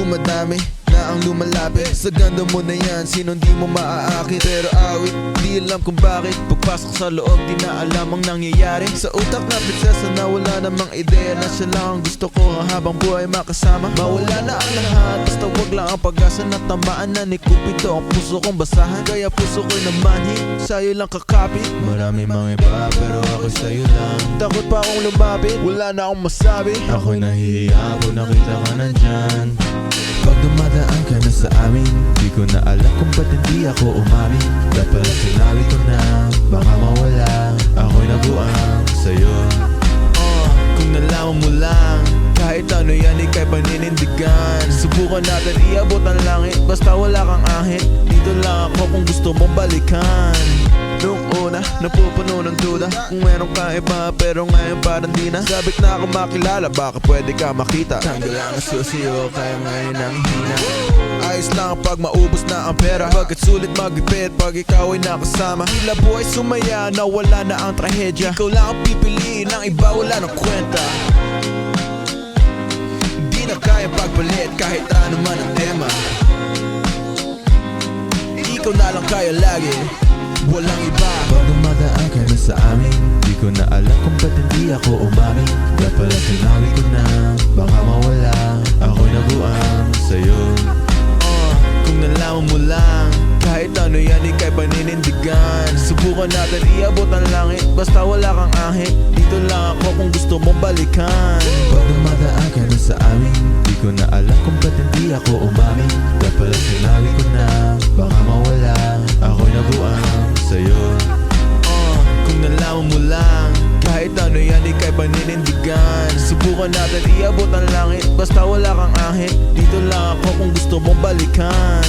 Dumadami na ang lumalapit. Sa ganda mo na yan, sinong di mo maaakit. Pero awit, di alam kung bakit. Pagpasok sa loob, di na alam ang nangyayari. Sa utak na prinsesa na wala namang ideya, na siya lang ang gusto ko habang buhay makasama. Mawala na ang lahat, basta wag lang ang pag-asa na tamaan na ni Cupido. Ang puso kong basahan, kaya puso ko'y namanhi. Sa'yo lang kakapit. Marami mga iba, pero ako'y sa'yo lang. Takot pa akong lumapit, wala na akong masabi. Ako'y nahihiya kung nakita ka nandyan. Pag dumadaan ka na sa amin, di ko na alam kung ba't hindi ako umamin. Dapat sinabi ko na, baka mawala. Ako'y nabuang sa'yo. Kung nalaman mo lang, kahit ano yan ika'y paninindigan. Subukan natin iabot ang langit, basta wala kang ahit. Dito lang ako kung gusto mong balikan. Nung una, napupuno ng duda kung meron ka iba, pero ngayon parang di na. Sabik na ako makilala, baka pwede ka makita. Tanggal ang susiyo, kaya ngayon ang hina. Ayos lang pag maubos na ang pera, pagkat sulit magipit pag ikaw ay nakasama. Tila buhay sumaya, nawala na ang trahedya. Ikaw lang ang pipiliin, ang iba wala ng kwenta. Di na kaya pagpalit kahit ano man ang tema. Ikaw na lang kaya lagi, walang iba. Pag dumadaan ka na sa amin, di ko na alam kung ba't hindi ako umamin. Dapat sinabi ko na, baka mawala. Ako'y nabuang sa'yo. Kung nalaman mo lang, kahit ano yan ika'y paninindigan. Subukan natin iabot ang langit, basta wala kang ahit. Dito lang ako kung gusto mong balikan. Pag dumadaan ka na sa amin, di ko na alam kung ba't hindi ako umamin. Dapat sinabi ko na, baka mawala. Ako'y nabuang sa'yo. Kung nalaman mo lang, kahit ano yan ika'y paninindigan. Subukan natin iabot ang langit, basta wala kang ahit. Dito lang ako kung gusto mong balikan.